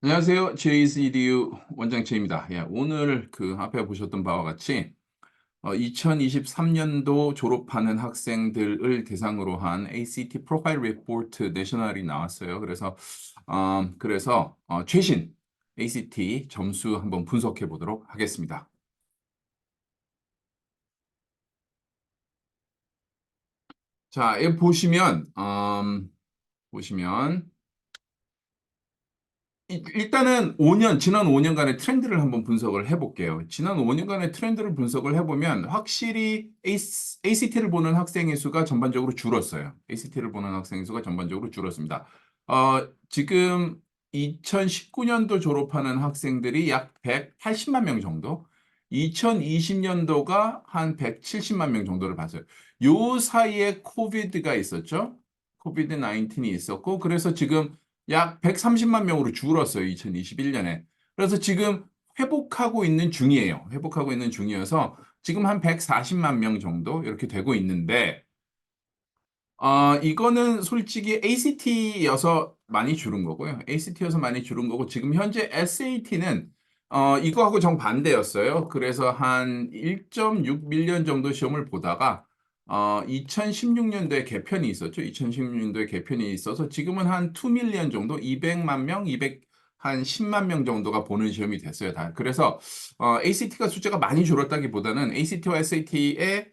안녕하세요. JCDU 원장 최입니다. 예, 오늘 그 앞에 보셨던 바와 같이 2023년도 졸업하는 학생들을 대상으로 한 ACT 프로파일 리포트 내셔널이 나왔어요. 그래서 최신 ACT 점수 한번 분석해 보도록 하겠습니다. 자, 여기 보시면 일단은 지난 5년간의 트렌드를 한번 분석을 해볼게요. 지난 5년간의 트렌드를 분석을 해보면 확실히 ACT를 보는 학생의 수가 전반적으로 줄었어요. ACT를 보는 학생의 수가 전반적으로 줄었습니다. 지금 2019년도 졸업하는 학생들이 약 180만 명 정도, 2020년도가 한 170만 명 정도를 봤어요. 요 사이에 코비드가 있었죠. 코비드 19이 있었고, 그래서 지금 약 130만 명으로 줄었어요. 2021년에. 그래서 지금 회복하고 있는 중이에요. 회복하고 있는 중이어서 지금 한 140만 명 정도 이렇게 되고 있는데, 이거는 솔직히 ACT여서 많이 줄은 거고요. ACT여서 많이 줄은 거고, 지금 현재 SAT는 이거하고 정반대였어요. 그래서 한 1.6밀리언 정도 시험을 보다가 2016년도에 개편이 있었죠. 2016년도에 개편이 있어서 지금은 한 2밀리언 정도, 200만 명, 한 10만 명 정도가 보는 시험이 됐어요. 다. 그래서 ACT가 숫자가 많이 줄었다기보다는 ACT와 SAT의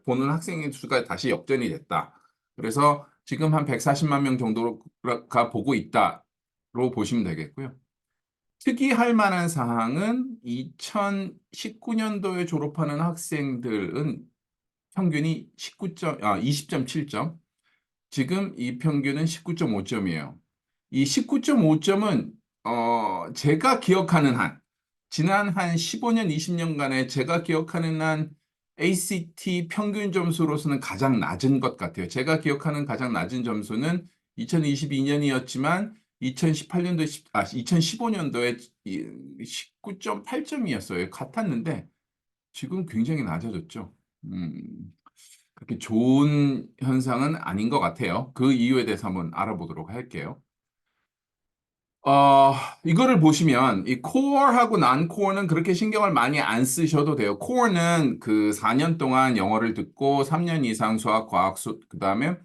보는 학생의 수가 다시 역전이 됐다. 그래서 지금 한 140만 명 정도가 보고 있다로 보시면 되겠고요. 특이할 만한 사항은 2019년도에 졸업하는 학생들은 평균이 20.7점. 지금 이 평균은 19.5점이에요. 이 19.5점은 제가 기억하는 한 지난 한 15년, 20년간에 제가 기억하는 한 ACT 평균 점수로서는 가장 낮은 것 같아요. 제가 기억하는 가장 낮은 점수는 2022년이었지만 2015년도에 19.8점이었어요. 같았는데 지금 굉장히 낮아졌죠. 그렇게 좋은 현상은 아닌 것 같아요. 그 이유에 대해서 한번 알아보도록 할게요. 어, 이거를 보시면 이 코어하고 난코어는 그렇게 신경을 많이 안 쓰셔도 돼요. 코어는 그 4년 동안 영어를 듣고 3년 이상 수학, 과학, 그다음에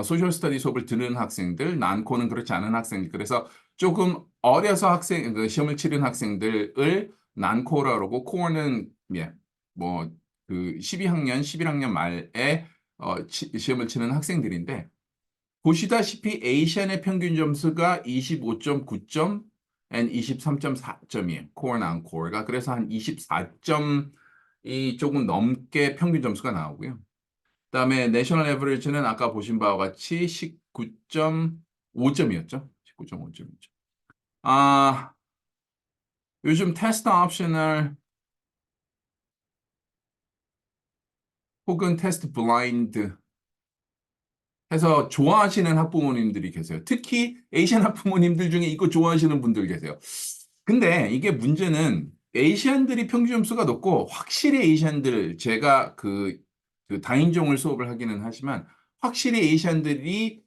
소셜 스터디 수업을 듣는 학생들, 난코어는 그렇지 않은 학생들. 그래서 조금 어려서 시험을 치른 학생들을 난코어라고 그러고 코어는 뭐 그 12학년, 11학년 말에 시험을 치는 학생들인데 보시다시피 에이시안의 평균 점수가 25.9점 and 23.4점이에요. 코어나 안 코어가. 그래서 한 24점이 조금 넘게 평균 점수가 나오고요. 그다음에 내셔널 에버리지는 아까 보신 바와 같이 19.5점이었죠. 19.5점이죠. 아, 요즘 테스트 옵셔널 혹은 테스트 블라인드 해서 좋아하시는 학부모님들이 계세요. 특히 에이시안 학부모님들 중에 이거 좋아하시는 분들 계세요. 근데 이게 문제는 에이시안들이 평균 점수가 높고 확실히 에이시안들 제가 그 다인종을 수업을 하기는 하지만 확실히 에이시안들이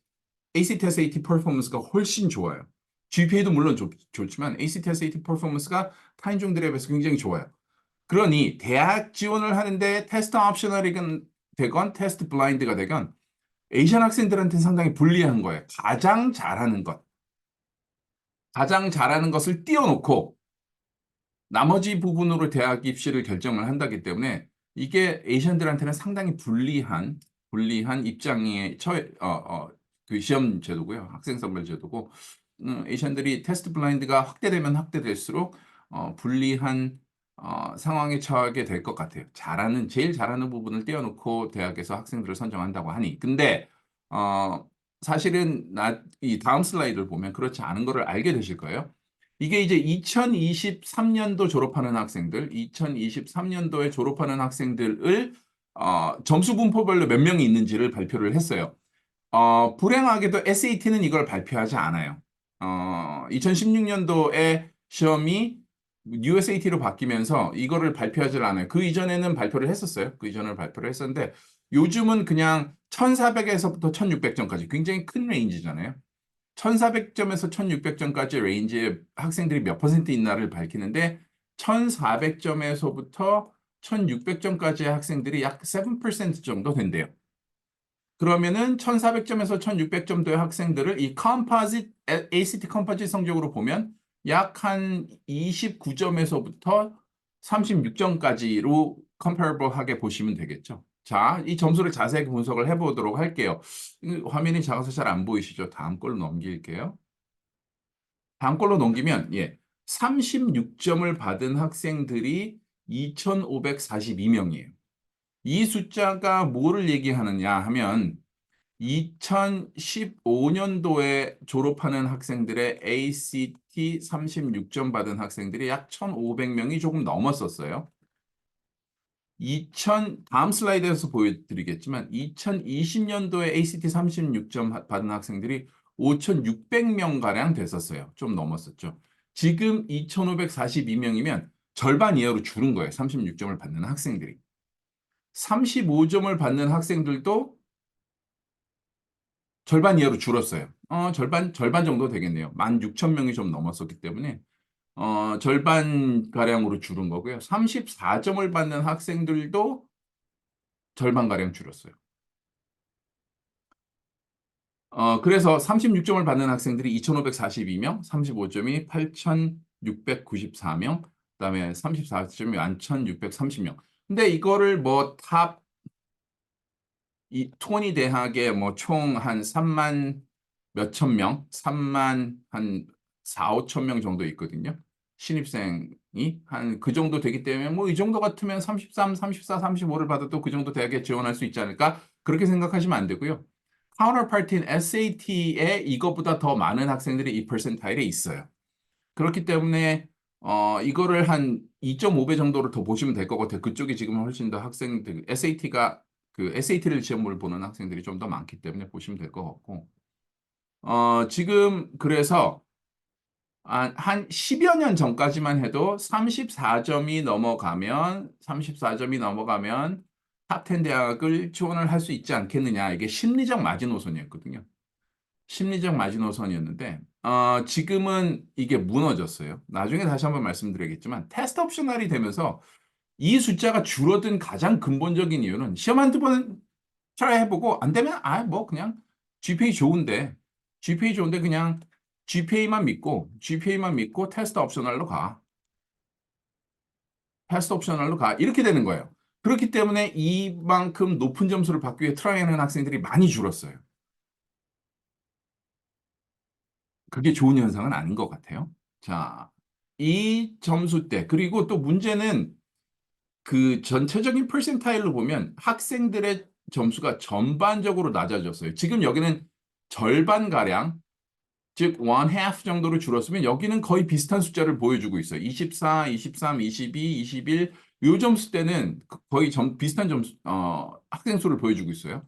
ACT, SAT 퍼포먼스가 훨씬 좋아요. GPA도 물론 좋지만 ACT, SAT 퍼포먼스가 타인종들에 비해서 굉장히 좋아요. 그러니 대학 지원을 하는데 테스트 옵셔널이 되건 테스트 블라인드가 되건 에이시안 학생들한테는 상당히 불리한 거예요. 가장 잘하는 것. 가장 잘하는 것을 띄워놓고 나머지 부분으로 대학 입시를 결정을 한다기 때문에 이게 에이시안들한테는 상당히 불리한 입장에 그 시험 제도고요. 학생 선발 제도고 에이시안들이 테스트 블라인드가 확대되면 확대될수록 불리한 상황에 처하게 될 것 같아요. 제일 잘하는 부분을 떼어놓고 대학에서 학생들을 선정한다고 하니. 근데 사실은 이 다음 슬라이드를 보면 그렇지 않은 거를 알게 되실 거예요. 이게 이제 2023년도 졸업하는 학생들, 2023년도에 졸업하는 학생들을 점수 분포별로 몇 명이 있는지를 발표를 했어요. 불행하게도 SAT는 이걸 발표하지 않아요. 2016년도에 시험이 USAT로 바뀌면서 이거를 발표하지 않아요. 그 이전에는 발표를 했었어요. 그 이전을 발표를 했었는데 요즘은 그냥 1400에서부터 1600점까지 굉장히 큰 레인지잖아요. 1400점에서 1600점까지 레인지에 학생들이 몇 퍼센트 있나를 밝히는데 1400점에서부터 1600점까지의 학생들이 약 7% 정도 된대요. 그러면은 1400점에서 1600점도의 학생들을 이 컴포짓 ACT 컴포짓 성적으로 보면 약 한 29점에서부터 36점까지로 컴파러블하게 보시면 되겠죠. 자, 이 점수를 자세하게 분석을 해보도록 할게요. 화면이 작아서 잘 안 보이시죠? 다음 걸로 넘길게요. 다음 걸로 넘기면 36점을 받은 학생들이 2,542명이에요. 이 숫자가 뭐를 얘기하느냐 하면 2015년도에 졸업하는 학생들의 ACT 36점 받은 학생들이 약 1,500명이 조금 넘었었어요. 다음 슬라이드에서 보여드리겠지만 2020년도에 ACT 36점 받은 학생들이 5,600명가량 됐었어요. 좀 넘었었죠. 지금 2,542명이면 절반 이하로 줄은 거예요. 36점을 받는 학생들이. 35점을 받는 학생들도 절반 이하로 줄었어요. 절반 정도 되겠네요. 16,000명이 좀 넘었었기 때문에 절반 가량으로 줄은 거고요. 34점을 받는 학생들도 절반 가량 줄었어요. 그래서 36점을 받는 학생들이 2,542명, 35점이 8,694명, 그다음에 34점이 11,630명. 근데 이거를 뭐탑 이 토니 대학에 뭐 총 한 3만 몇천 명, 3만 한 4, 5천 명 정도 있거든요. 신입생이 한 그 정도 되기 때문에 뭐 이 정도 같으면 33, 34, 35를 받아도 그 정도 대학에 지원할 수 있지 않을까? 그렇게 생각하시면 안 되고요. 카운터파트인 SAT에 이거보다 더 많은 학생들이 이 퍼센타일에 있어요. 그렇기 때문에 이거를 한 2.5배 정도로 더 보시면 될 것 같아요. 그쪽이 지금 훨씬 더 학생들 SAT가 그 SAT를 시험을 보는 학생들이 좀 더 많기 때문에 보시면 될 것 같고 지금 그래서 한 10여 년 전까지만 해도 34점이 넘어가면 탑 10 대학을 지원을 할 수 있지 않겠느냐. 이게 심리적 마지노선이었거든요. 심리적 마지노선이었는데 지금은 이게 무너졌어요. 나중에 다시 한번 말씀드리겠지만 테스트 옵셔널이 되면서 이 숫자가 줄어든 가장 근본적인 이유는 시험 한두 번 트라이 해보고 안 되면 뭐 그냥 GPA 좋은데 그냥 GPA만 믿고 테스트 옵셔널로 가 이렇게 되는 거예요. 그렇기 때문에 이만큼 높은 점수를 받기 위해 트라이 하는 학생들이 많이 줄었어요. 그게 좋은 현상은 아닌 것 같아요. 자, 이 점수대 그리고 또 문제는 그 전체적인 퍼센타일로 보면 학생들의 점수가 전반적으로 낮아졌어요. 지금 여기는 절반가량, 즉 one half 정도로 줄었으면 여기는 거의 비슷한 숫자를 보여주고 있어요. 24, 23, 22, 21. 요 점수대는 거의 비슷한 점수, 학생 수를 보여주고 있어요.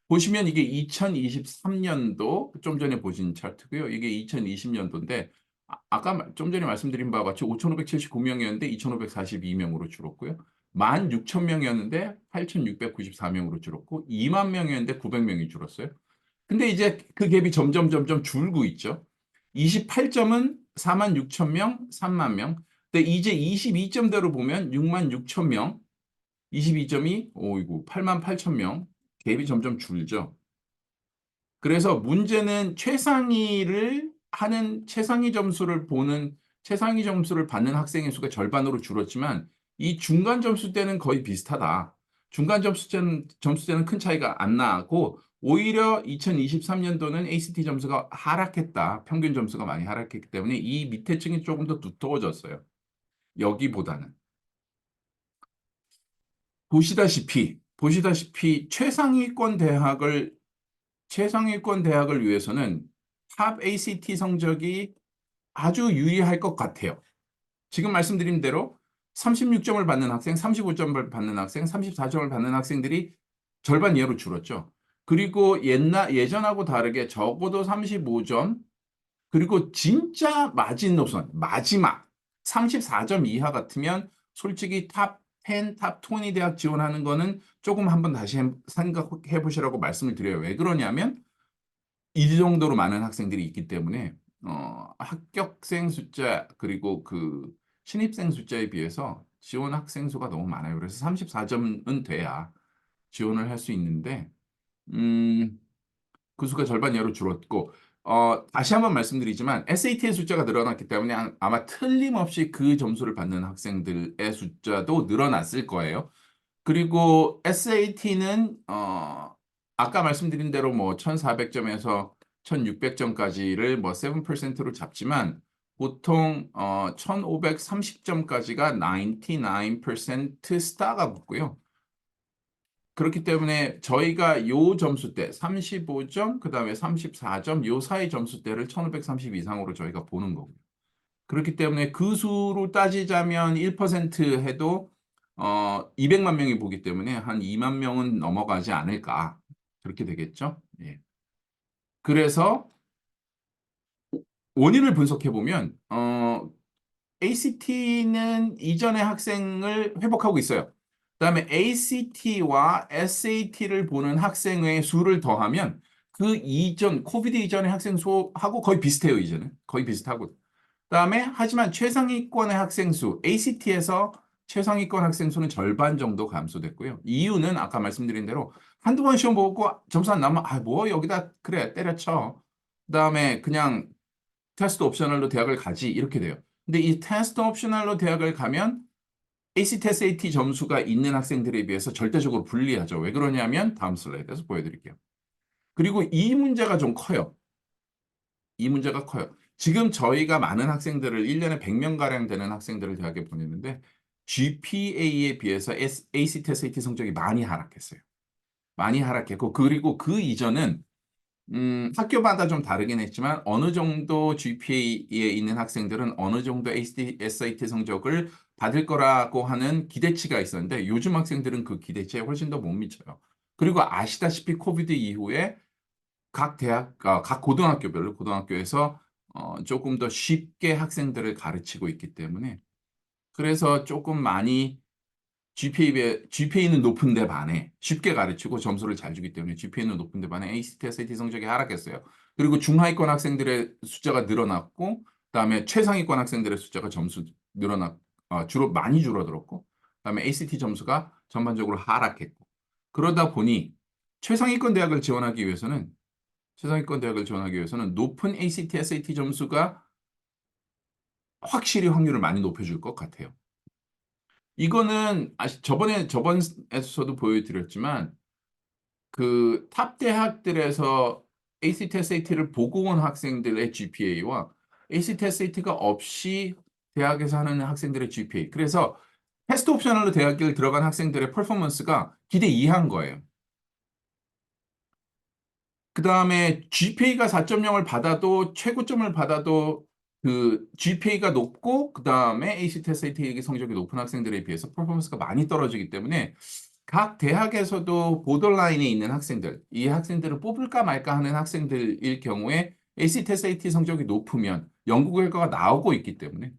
보시면 이게 2023년도 좀 전에 보신 차트고요. 이게 2020년도인데 아까 좀 전에 말씀드린 바와 같이 5,579명이었는데 2,542명으로 줄었고요. 16,000명이었는데 8,694명으로 줄었고 2만 명이었는데 900명이 줄었어요. 근데 이제 그 갭이 점점 줄고 있죠. 28점은 4만 6천 명, 3만 명. 근데 이제 22점대로 보면 6만 6천 명, 22점이 오이고 8만 8천 명. 갭이 점점 줄죠. 그래서 문제는 최상위 점수를 받는 학생의 수가 절반으로 줄었지만 이 중간 점수 때는 거의 비슷하다. 중간 점수 때는 큰 차이가 안 나고 오히려 2023년도는 ACT 점수가 하락했다. 평균 점수가 많이 하락했기 때문에 이 밑에 층이 조금 더 두터워졌어요. 여기보다는. 보시다시피 최상위권 대학을 위해서는 탑 ACT 성적이 아주 유리할 것 같아요. 지금 말씀드린 대로 36점을 받는 학생, 35점을 받는 학생, 34점을 받는 학생들이 절반 이하로 줄었죠. 그리고 예전하고 다르게 적어도 35점, 그리고 진짜 마지노선, 마지막 34점 이하 같으면 솔직히 탑 10, 탑 20 대학 지원하는 거는 조금 한번 다시 생각해 보시라고 말씀을 드려요. 왜 그러냐면 이 정도로 많은 학생들이 있기 때문에 합격생 숫자 그리고 그 신입생 숫자에 비해서 지원 학생 수가 너무 많아요. 그래서 34점은 돼야 지원을 할 수 있는데 음, 그 수가 절반 이하로 줄었고 다시 한번 말씀드리지만 SAT의 숫자가 늘어났기 때문에 아마 틀림없이 그 점수를 받는 학생들의 숫자도 늘어났을 거예요. 그리고 SAT는 아까 말씀드린 대로 뭐 1,400점에서 1,600점까지를 뭐 7%로 잡지만 보통 1,530점까지가 99% 스타가 붙고요. 그렇기 때문에 저희가 요 점수대 35점, 그다음에 34점 요 사이 점수대를 1,530 이상으로 저희가 보는 거고요. 그렇기 때문에 그 수로 따지자면 1% 해도 200만 명이 보기 때문에 한 2만 명은 넘어가지 않을까. 그렇게 되겠죠? 예. 그래서 원인을 분석해 보면 ACT는 이전의 학생을 회복하고 있어요. 그다음에 ACT와 SAT를 보는 학생의 수를 더하면 그 이전 코비드 이전의 학생 수하고 거의 비슷해요, 이제는. 거의 비슷하고. 그다음에 하지만 최상위권의 학생 수, ACT에서 최상위권 학생 수는 절반 정도 감소됐고요. 이유는 아까 말씀드린 대로 한두 번 시험 보고 점수 안 나면 뭐 여기다 그래 때려쳐. 그다음에 그냥 테스트 옵셔널로 대학을 가지 이렇게 돼요. 근데 이 테스트 옵셔널로 대학을 가면 ACT, SAT 점수가 있는 학생들에 비해서 절대적으로 불리하죠. 왜 그러냐면 다음 슬라이드에서 보여드릴게요. 그리고 이 문제가 좀 커요. 이 문제가 커요. 지금 저희가 많은 학생들을 1년에 100명가량 되는 학생들을 대학에 보내는데 GPA에 비해서 ACT, SAT 성적이 많이 하락했어요. 많이 하락했고 그리고 그 이전은 학교마다 좀 다르긴 했지만 어느 정도 GPA에 있는 학생들은 어느 정도 ACT, SAT 성적을 받을 거라고 하는 기대치가 있었는데 요즘 학생들은 그 기대치에 훨씬 더 못 미쳐요. 그리고 아시다시피 코비드 이후에 각 각 고등학교별로 고등학교에서 조금 더 쉽게 학생들을 가르치고 있기 때문에 그래서 조금 많이 GPA는 높은데 반해 쉽게 가르치고 점수를 잘 주기 때문에 GPA는 높은데 반해 ACT, SAT 성적이 하락했어요. 그리고 중하위권 학생들의 숫자가 늘어났고 그다음에 최상위권 학생들의 숫자가 점수 주로 많이 줄어들었고 그다음에 ACT 점수가 전반적으로 하락했고 그러다 보니 최상위권 대학을 지원하기 위해서는 최상위권 대학을 지원하기 위해서는 높은 ACT, SAT 점수가 확실히 확률을 많이 높여줄 것 같아요. 이거는 저번에서도 보여드렸지만 그 탑 대학들에서 ACT, SAT를 보고 온 학생들의 GPA와 ACT, SAT가 없이 대학에서 하는 학생들의 GPA. 그래서 테스트 옵셔널로 대학을 들어간 학생들의 퍼포먼스가 기대 이하인 거예요. 그 다음에 GPA가 4.0을 받아도 최고점을 받아도 그 GPA가 높고 그 다음에 ACT, SAT 성적이 높은 학생들에 비해서 퍼포먼스가 많이 떨어지기 때문에 각 대학에서도 보더라인에 있는 학생들, 이 학생들을 뽑을까 말까 하는 학생들일 경우에 ACT, SAT 성적이 높으면 연구 결과가 나오고 있기 때문에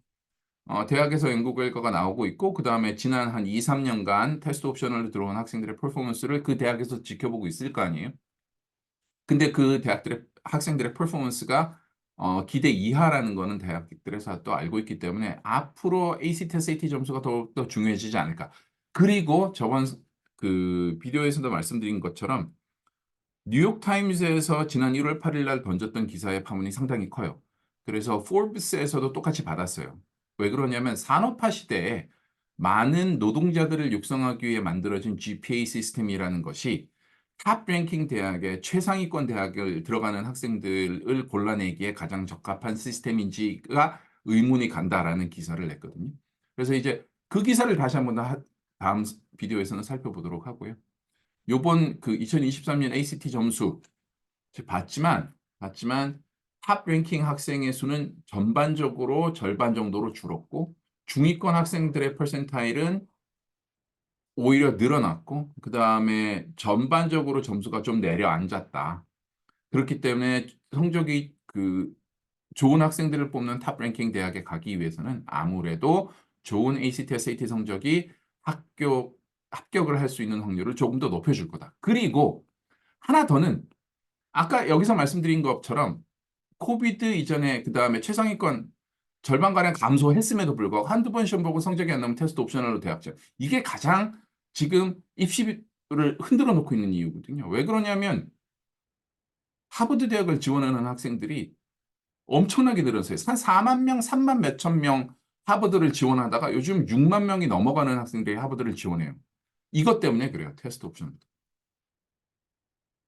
대학에서 연구 결과가 나오고 있고 그 다음에 지난 한 2, 3년간 테스트 옵셔널로 들어온 학생들의 퍼포먼스를 그 대학에서 지켜보고 있을 거 아니에요. 근데 그 대학들의 학생들의 퍼포먼스가 기대 이하라는 거는 대학들에서 또 알고 있기 때문에 앞으로 ACT, SAT 점수가 더욱더 중요해지지 않을까. 그리고 저번 그 비디오에서도 말씀드린 것처럼 뉴욕타임즈에서 지난 1월 8일 날 던졌던 기사의 파문이 상당히 커요. 그래서 포브스에서도 똑같이 받았어요. 왜 그러냐면 산업화 시대에 많은 노동자들을 육성하기 위해 만들어진 GPA 시스템이라는 것이 탑 랭킹 대학의 최상위권 대학을 들어가는 학생들을 골라내기에 가장 적합한 시스템인지가 의문이 간다라는 기사를 냈거든요. 그래서 이제 그 기사를 다시 한번 다음 비디오에서는 살펴보도록 하고요. 요번 그 2023년 ACT 점수 봤지만 탑 랭킹 학생의 수는 전반적으로 절반 정도로 줄었고 중위권 학생들의 퍼센타일은 오히려 늘어났고 그 다음에 전반적으로 점수가 좀 내려앉았다. 그렇기 때문에 성적이 그 좋은 학생들을 뽑는 탑 랭킹 대학에 가기 위해서는 아무래도 좋은 ACT, SAT 성적이 합격을 할 수 있는 확률을 조금 더 높여줄 거다. 그리고 하나 더는 아까 여기서 말씀드린 것처럼 코비드 이전에 그 다음에 최상위권 절반가량 감소했음에도 불구하고 한두 번 시험 보고 성적이 안 나오면 테스트 옵셔널로 대학 지원. 이게 가장 지금 입시를 흔들어 놓고 있는 이유거든요. 왜 그러냐면 하버드 대학을 지원하는 학생들이 엄청나게 늘었어요. 한 4만 명, 3만 몇천 명 하버드를 지원하다가 요즘 6만 명이 넘어가는 학생들이 하버드를 지원해요. 이것 때문에 그래요. 테스트 옵션.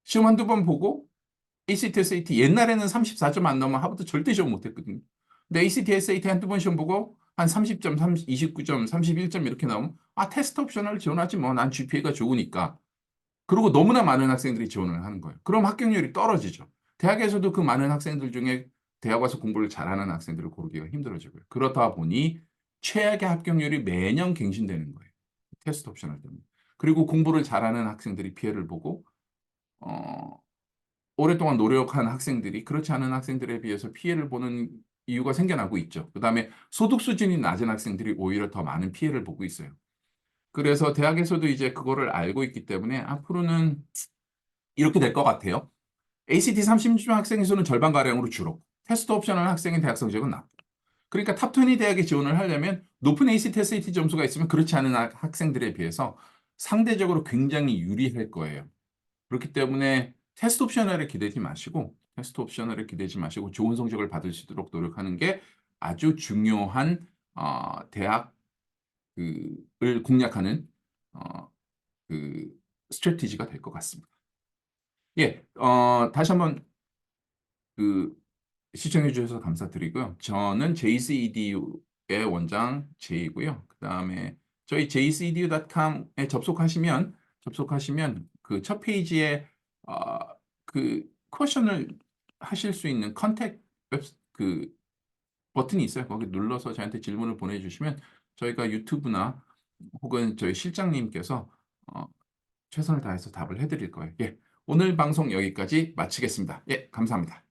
시험 한두 번 보고 ACT, SAT 옛날에는 34점 안 나오면 하버드 절대 시험 못했거든요. 근데 ACT, SAT 한두 번 시험 보고 한 30점, 29점, 31점 이렇게 나오면 테스트 옵션을 지원하지 뭐. 난 GPA가 좋으니까. 그리고 너무나 많은 학생들이 지원을 하는 거예요. 그럼 합격률이 떨어지죠. 대학에서도 그 많은 학생들 중에 대학 와서 공부를 잘하는 학생들을 고르기가 힘들어지고요. 그렇다 보니 최악의 합격률이 매년 갱신되는 거예요. 테스트 옵션을 때문에. 그리고 공부를 잘하는 학생들이 피해를 보고 어, 오랫동안 노력한 학생들이 그렇지 않은 학생들에 비해서 피해를 보는 이유가 생겨나고 있죠. 그다음에 소득 수준이 낮은 학생들이 오히려 더 많은 피해를 보고 있어요. 그래서 대학에서도 이제 그거를 알고 있기 때문에 앞으로는 이렇게 될 것 같아요. ACT 30점 학생의 수는 절반가량으로 줄었고 테스트 옵셔널 학생의 대학 성적은 낮고 그러니까 탑20 대학에 지원을 하려면 높은 ACT, SAT 점수가 있으면 그렇지 않은 학생들에 비해서 상대적으로 굉장히 유리할 거예요. 그렇기 때문에 테스트 옵셔널에 기대지 마시고 좋은 성적을 받을 수 있도록 노력하는 게 아주 중요한 대학을 공략하는 어, 그 스트래티지가 될 것 같습니다. 예, 다시 한번 그 시청해 주셔서 감사드리고요. 저는 JCEDU의 원장 제이고요. 그다음에 저희 jcedu.com에 접속하시면 그 첫 페이지에 어, 그 퀘션을 하실 수 있는 컨택 그 버튼이 있어요. 거기 눌러서 저한테 질문을 보내주시면 저희가 유튜브나 혹은 저희 실장님께서 어, 최선을 다해서 답을 해드릴 거예요. 예, 오늘 방송 여기까지 마치겠습니다. 예, 감사합니다.